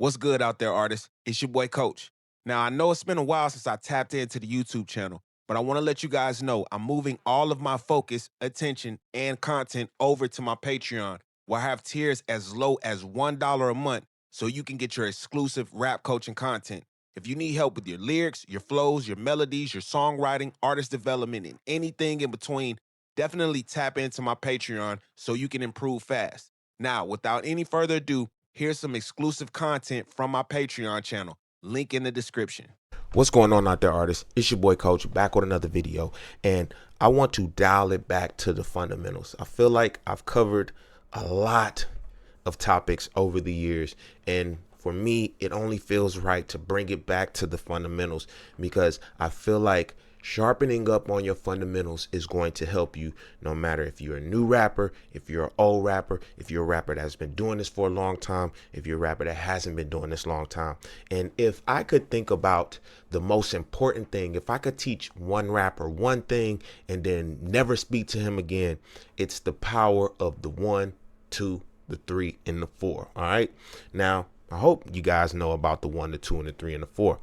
What's good out there, artists? It's your boy Coach. Now, I know it's been a while since I tapped into the YouTube channel, but I want to let you guys know I'm moving all of my focus, attention, and content over to my Patreon, where I have tiers as low as $1 a month so you can get your exclusive rap coaching content. If you need help with your lyrics, your flows, your melodies, your songwriting, artist development, and anything in between, definitely tap into my Patreon so you can improve fast. Now, without any further ado, here's some exclusive content from my Patreon channel. Link in the description. What's going on out there, artists? It's your boy Coach back with another video, and I want to dial it back to the fundamentals. I feel like I've covered a lot of topics over the years, and for me, it only feels right to bring it back to the fundamentals because I feel like sharpening up on your fundamentals is going to help you no matter if you're a new rapper, if you're an old rapper, if you're a rapper that's been doing this for a long time, if you're a rapper that hasn't been doing this long time. And if I could think about the most important thing, if I could teach one rapper one thing and then never speak to him again, it's the power of the 1, 2, the 3, and the 4. All right. Now, I hope you guys know about the 1, the 2, and the 3, and the 4.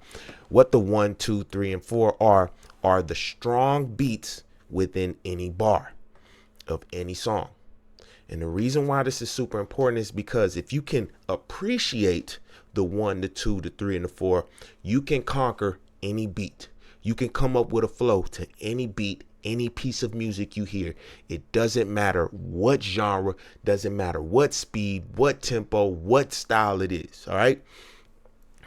What the 1, 2, 3, and 4 are the strong beats within any bar of any song. And the reason why this is super important is because if you can appreciate the 1, the 2, the 3, and the 4, you can conquer any beat. You can come up with a flow to any beat, any piece of music you hear. It doesn't matter what genre, doesn't matter what speed, what tempo, what style it is. All right.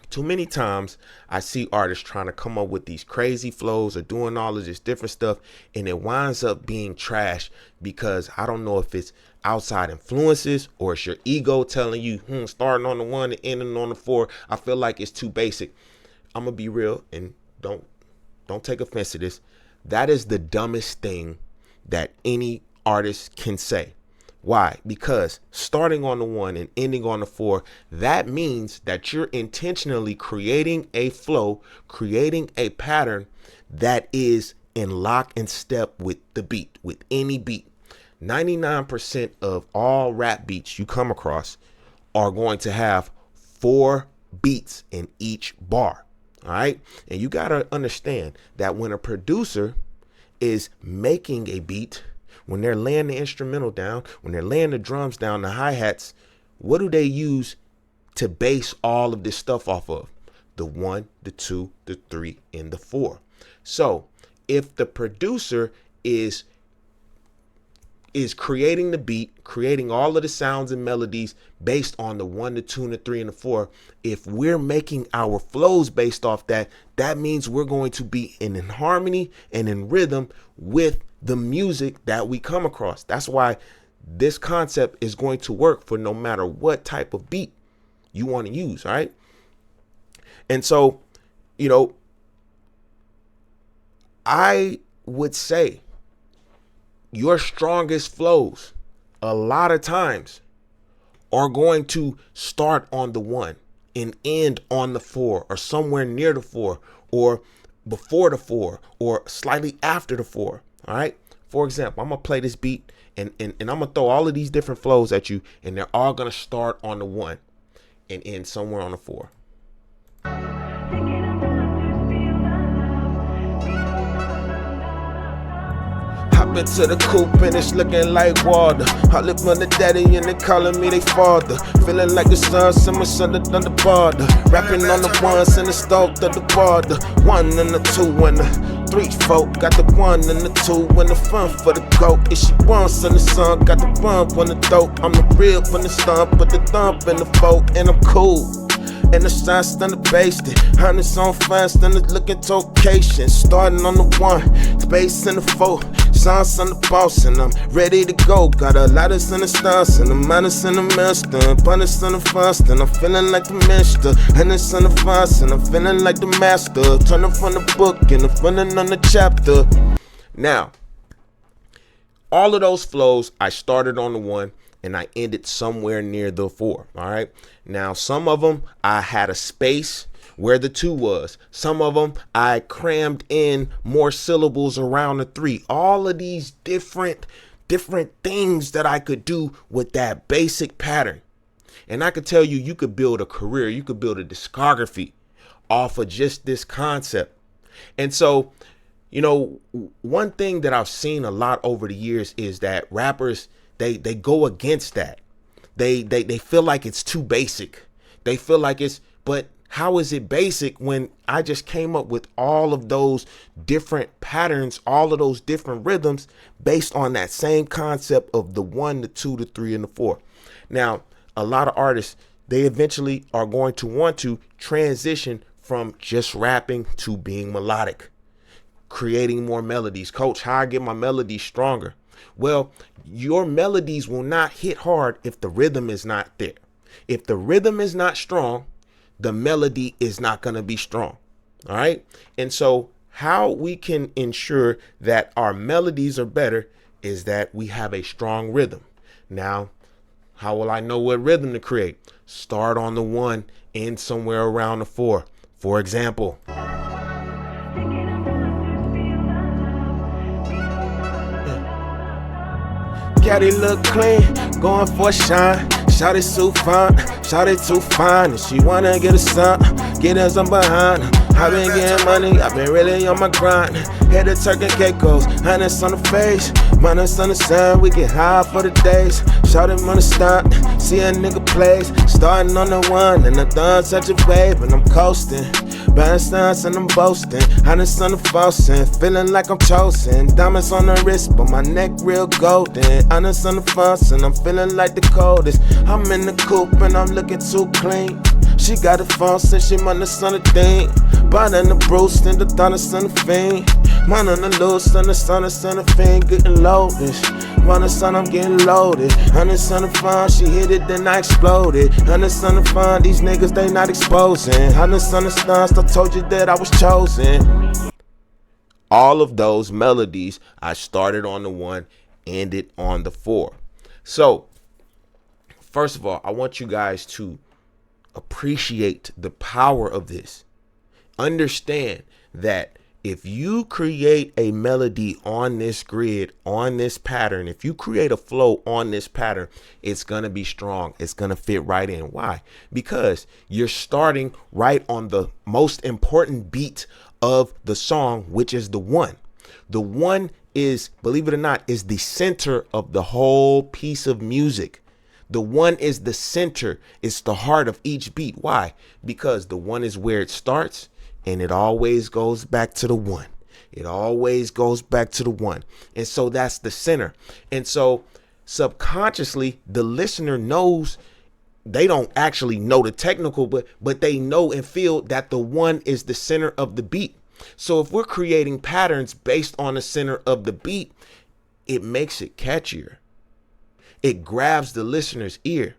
Too many times I see artists trying to come up with these crazy flows or doing all of this different stuff, and it winds up being trash because I don't know if it's outside influences or it's your ego telling you, starting on the 1 and ending on the 4. I feel like it's too basic. I'm gonna be real and don't take offense to this. That is the dumbest thing that any artist can say. Why? Because starting on the 1 and ending on the 4, that means that you're intentionally creating a flow, creating a pattern that is in lock and step with the beat, with any beat. 99% of all rap beats you come across are going to have 4 beats in each bar. All right. And you got to understand that when a producer is making a beat, when they're laying the instrumental down, when they're laying the drums down, the hi-hats, what do they use to base all of this stuff off of? The 1, the 2, the 3, and the 4. So if the producer is creating the beat, creating all of the sounds and melodies based on the 1, the 2, and the 3, and the 4, if we're making our flows based off that, that means we're going to be in harmony and in rhythm with the music that we come across. That's why this concept is going to work for no matter what type of beat you want to use, right? And so, I would say your strongest flows a lot of times are going to start on the 1 and end on the 4 or somewhere near the 4 or before the 4 or slightly after the 4. All right. For example, I'm going to play this beat and I'm going to throw all of these different flows at you, and they're all going to start on the 1 and end somewhere on the 4. Hop into the coupe and it's looking like water. I live on the daddy and they calling me they father. Feeling like the sun, summer sun on the border. Rapping on the 1s and the stove to the border. 1 and the 2 and the 3, 4. Got the 1 and the 2 and the fun for the goat. If she wants in the sun, got the bump on the dope. I'm the real from the stump, put the thump in the 4 and I'm cool. And the sign stand the basement, hundreds on fire, stand looking to occasion. Starting on the 1, space in the 4, sauce on the boss, and I'm ready to go. Got a lot of in the stars, and the minus in the master, abundance in the fast, and I'm feeling like the master. And it's in the fast, and I'm feeling like the master. Turning from the book, and I'm feeling on the chapter. Now, all of those flows, I started on the 1. And I ended somewhere near the 4. All right. Now, some of them I had a space where the 2 was. Some of them I crammed in more syllables around the 3. All of these different things that I could do with that basic pattern. And I could tell you, you could build a career, you could build a discography off of just this concept. And so, you know, one thing that I've seen a lot over the years is that rappers, they go against that. They feel like it's too basic. They feel like but how is it basic when I just came up with all of those different patterns, all of those different rhythms based on that same concept of the 1, the 2, the 3, and the 4. Now, a lot of artists, they eventually are going to want to transition from just rapping to being melodic, creating more melodies. Coach, how I get my melodies stronger? Well, your melodies will not hit hard if the rhythm is not there. If the rhythm is not strong, the melody is not going to be strong. All right. And so how we can ensure that our melodies are better is that we have a strong rhythm. Now, how will I know what rhythm to create? Start on the 1, end somewhere around the 4. For example, Caddy look clean, going for a shine. Shawty so fine, shawty too fine. If she wanna get a son, get us some behind her. I been getting money, I been really on my grind. Head to Turk and Caicos, honest on the face, minus on the sun. We get high for the days. Shawty wanna stop, see a nigga plays. Starting on the 1 and I'm done such a wave and I'm coasting. Bad stance and I'm boasting, honest on the faucet, feeling like I'm chosen. Diamonds on the wrist, but my neck real golden. Honest on the faucet, and I'm feeling like the coldest. I'm in the coupe and I'm looking too clean. She got a faucet, she honest on the thing. Bought in the Bruce and the Thomas on the fiend. Mine on the loose and the sun is on the fiend, getting loaded. On the sun, I'm getting loaded. Honest on the phone, she hit it, then I exploded. Honest on the phone, these niggas, they not exposing. Honest on the stars, I told you that I was chosen. All of those melodies, I started on the 1, ended on the 4. So, first of all, I want you guys to appreciate the power of this. Understand that if you create a melody on this grid, on this pattern, if you create a flow on this pattern, it's going to be strong. It's going to fit right in. Why? Because you're starting right on the most important beat of the song, which is the 1. The 1 is, believe it or not, is the center of the whole piece of music. The 1 is the center. It's the heart of each beat. Why? Because the 1 is where it starts. And it always goes back to the 1. It always goes back to the 1. And so that's the center. And so subconsciously, the listener knows, they don't actually know the technical, but they know and feel that the 1 is the center of the beat. So if we're creating patterns based on the center of the beat, it makes it catchier. It grabs the listener's ear.